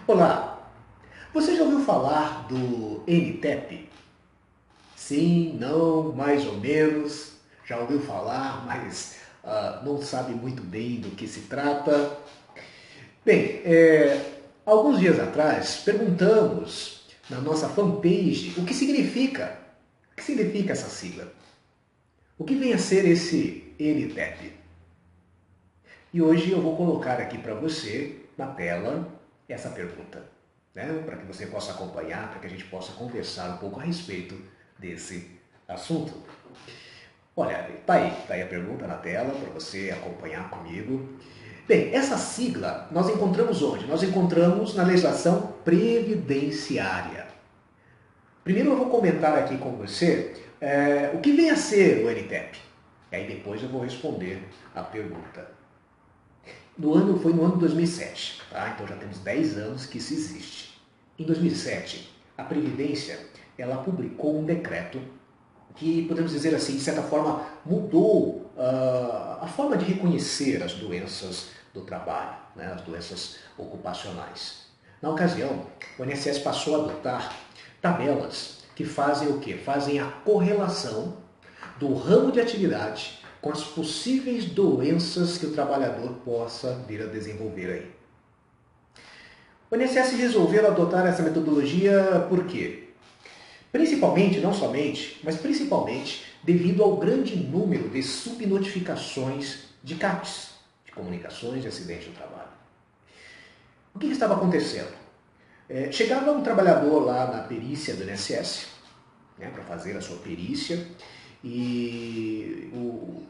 Olá, você já ouviu falar do NTEP? Sim, não, mais ou menos. Já ouviu falar, mas não sabe muito bem do que se trata. Bem, alguns dias atrás perguntamos na nossa fanpage o que significa essa sigla, o que vem a ser esse NTEP. E hoje eu vou colocar aqui para você, na tela, essa pergunta, né? Para que você possa acompanhar, para que a gente possa conversar um pouco a respeito desse assunto. Olha, tá aí a pergunta na tela para você acompanhar comigo. Bem, essa sigla nós encontramos onde? Nós encontramos na legislação previdenciária. Primeiro eu vou comentar aqui com você o que vem a ser o NTEP. E aí depois eu vou responder a pergunta. Foi no ano de 2007, tá? Então já temos 10 anos que isso existe. Em 2007, a Previdência ela publicou um decreto que, podemos dizer assim, de certa forma, mudou a forma de reconhecer as doenças do trabalho, né, as doenças ocupacionais. Na ocasião, o INSS passou a adotar tabelas que fazem o quê? Fazem a correlação do ramo de atividade com as possíveis doenças que o trabalhador possa vir a desenvolver aí. O INSS resolveu adotar essa metodologia por quê? Principalmente, não somente, mas principalmente devido ao grande número de subnotificações de CAPs, de comunicações de acidente do trabalho. O que estava acontecendo? Chegava um trabalhador lá na perícia do INSS, né, para fazer a sua perícia, e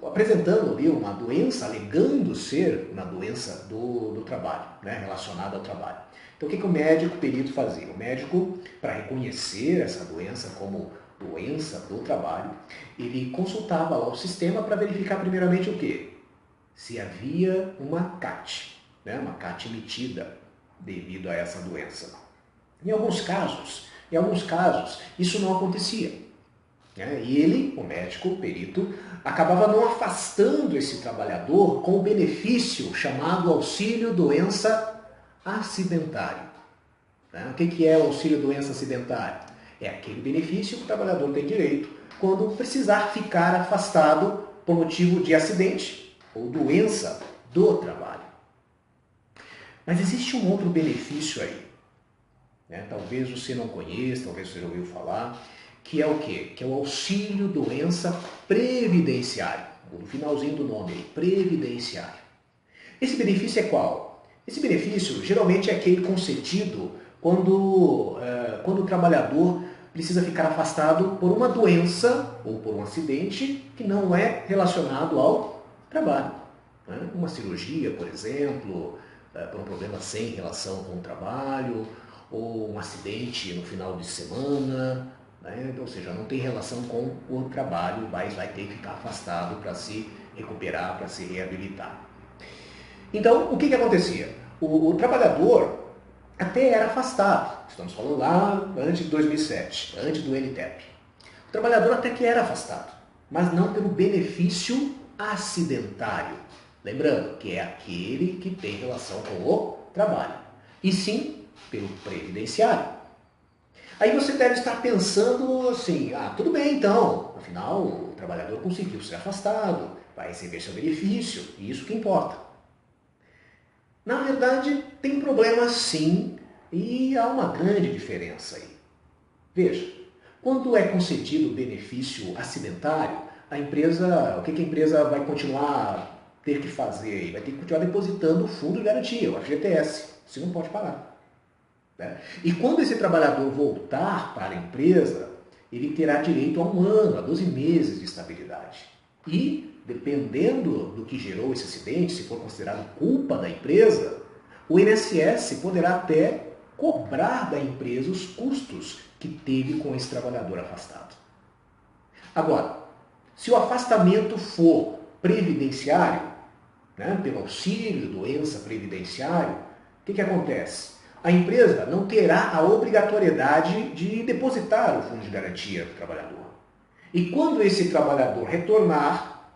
apresentando ali uma doença, alegando ser uma doença do trabalho, né, relacionada ao trabalho. Então o que o médico, o perito fazia? O médico, para reconhecer essa doença como doença do trabalho, ele consultava lá o sistema para verificar primeiramente o quê? Se havia uma CAT, né, uma CAT emitida devido a essa doença. Em alguns casos, isso não acontecia. E ele, o médico, o perito, acabava não afastando esse trabalhador com o benefício chamado auxílio doença acidentário. O que é o auxílio doença acidentário? É aquele benefício que o trabalhador tem direito quando precisar ficar afastado por motivo de acidente ou doença do trabalho. Mas existe um outro benefício aí, né? Talvez você não conheça, talvez você já ouviu falar, que é o quê? Que é o auxílio doença previdenciário. No finalzinho do nome, previdenciário. Esse benefício é qual? Esse benefício geralmente é aquele concedido quando o trabalhador precisa ficar afastado por uma doença ou por um acidente que não é relacionado ao trabalho. Uma cirurgia, por exemplo, por um problema sem relação com o trabalho, ou um acidente no final de semana, né? Ou seja, não tem relação com o trabalho, mas vai ter que ficar afastado para se recuperar, para se reabilitar. Então, o que acontecia? O trabalhador até era afastado, estamos falando lá antes de 2007, antes do NTEP. O trabalhador até que era afastado, mas não pelo benefício acidentário. Lembrando que é aquele que tem relação com o trabalho, e sim pelo previdenciário. Aí você deve estar pensando assim, tudo bem então, afinal o trabalhador conseguiu ser afastado, vai receber seu benefício, e isso que importa. Na verdade, tem problema sim, e há uma grande diferença aí. Veja, quando é concedido o benefício acidentário, o que a empresa vai continuar ter que fazer? Vai ter que continuar depositando o fundo de garantia, o FGTS. Você não pode parar. Né? E quando esse trabalhador voltar para a empresa, ele terá direito a 1 ano, a 12 meses de estabilidade. E, dependendo do que gerou esse acidente, se for considerado culpa da empresa, o INSS poderá até cobrar da empresa os custos que teve com esse trabalhador afastado. Agora, se o afastamento for previdenciário, né, pelo auxílio doença previdenciário, o que acontece? A empresa não terá a obrigatoriedade de depositar o fundo de garantia do trabalhador. E quando esse trabalhador retornar,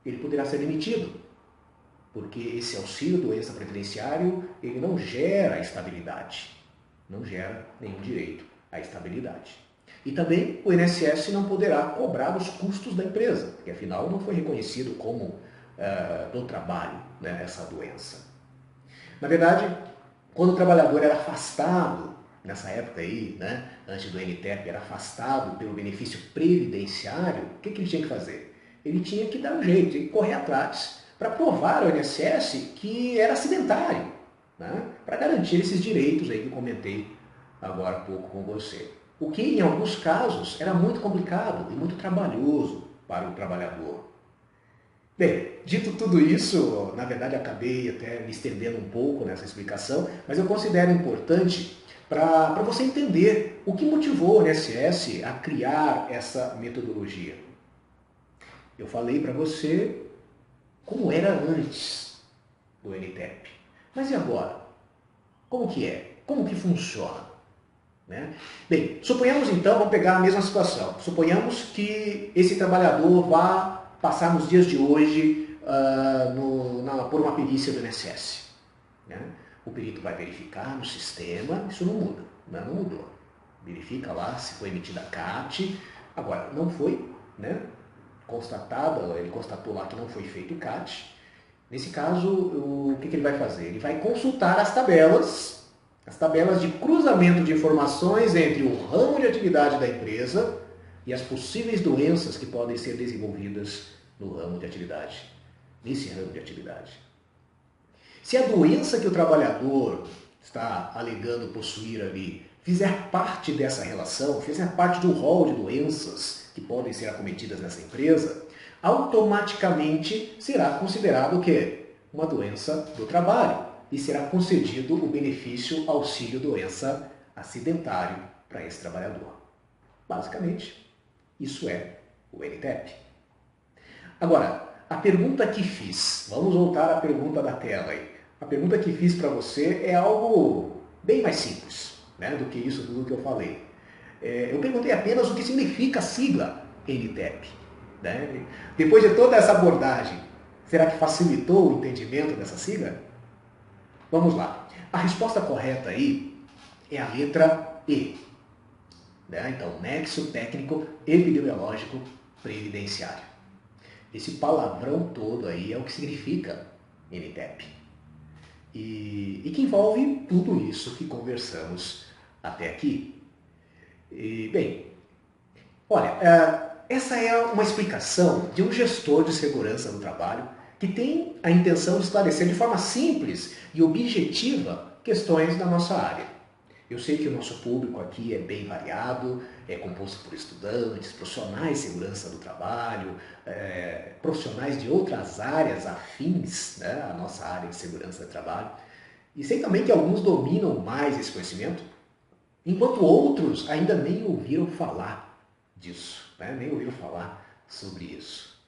ele poderá ser demitido. porque esse auxílio doença previdenciário, ele não gera estabilidade, não gera nenhum direito à estabilidade. E também o INSS não poderá cobrar os custos da empresa, porque afinal não foi reconhecido como do trabalho, né, essa doença. Na verdade, quando o trabalhador era afastado, nessa época aí, né, antes do NTEP, era afastado pelo benefício previdenciário, o que ele tinha que fazer? Ele tinha que dar um jeito, tinha que correr atrás para provar ao INSS que era acidentário, né, para garantir esses direitos aí que eu comentei agora há pouco com você. O que, em alguns casos, era muito complicado e muito trabalhoso para o trabalhador. Bem, dito tudo isso, na verdade acabei até me estendendo um pouco nessa explicação, mas eu considero importante para você entender o que motivou o INSS a criar essa metodologia. Eu falei para você como era antes do NTEP. Mas e agora? Como que é? Como que funciona? Né? Bem, suponhamos então, vamos pegar a mesma situação. Suponhamos que esse trabalhador vá passar nos dias de hoje por uma perícia do INSS. Né? O perito vai verificar no sistema, isso não muda, né? Não mudou. Verifica lá se foi emitida a CAT. Agora, não foi, né, constatado, ele constatou lá que não foi feito o CAT. Nesse caso, o que ele vai fazer? Ele vai consultar as tabelas de cruzamento de informações entre o ramo de atividade da empresa e as possíveis doenças que podem ser desenvolvidas no ramo de atividade, nesse ramo de atividade. Se a doença que o trabalhador está alegando possuir ali fizer parte dessa relação, fizer parte do rol de doenças que podem ser acometidas nessa empresa, automaticamente será considerado o quê? Uma doença do trabalho e será concedido o benefício auxílio-doença acidentário para esse trabalhador. Basicamente, isso é o NTEP. Agora, a pergunta que fiz, vamos voltar à pergunta da tela aí. A pergunta que fiz para você é algo bem mais simples, né, do que isso tudo que eu falei. Eu perguntei apenas o que significa a sigla NTEP. Né? Depois de toda essa abordagem, será que facilitou o entendimento dessa sigla? Vamos lá. A resposta correta aí é a letra E. Né? Então, nexo técnico epidemiológico previdenciário. Esse palavrão todo aí é o que significa NTEP. E que envolve tudo isso que conversamos até aqui. Bem, olha, essa é uma explicação de um gestor de segurança do trabalho que tem a intenção de esclarecer de forma simples e objetiva questões da nossa área. Eu sei que o nosso público aqui é bem variado, é composto por estudantes, profissionais de segurança do trabalho, profissionais de outras áreas afins, né, à nossa área de segurança do trabalho. E sei também que alguns dominam mais esse conhecimento, enquanto outros ainda nem ouviram falar disso, né, nem ouviram falar sobre isso.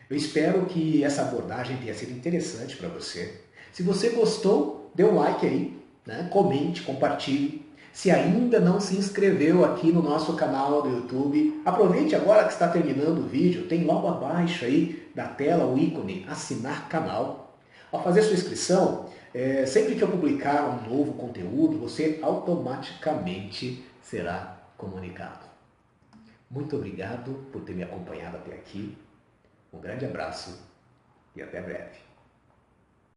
Eu espero que essa abordagem tenha sido interessante para você. Se você gostou, dê um like aí, né, comente, compartilhe. Se ainda não se inscreveu aqui no nosso canal do YouTube, aproveite agora que está terminando o vídeo, tem logo abaixo aí da tela o ícone assinar canal. Ao fazer sua inscrição, sempre que eu publicar um novo conteúdo, você automaticamente será comunicado. Muito obrigado por ter me acompanhado até aqui. Um grande abraço e até breve.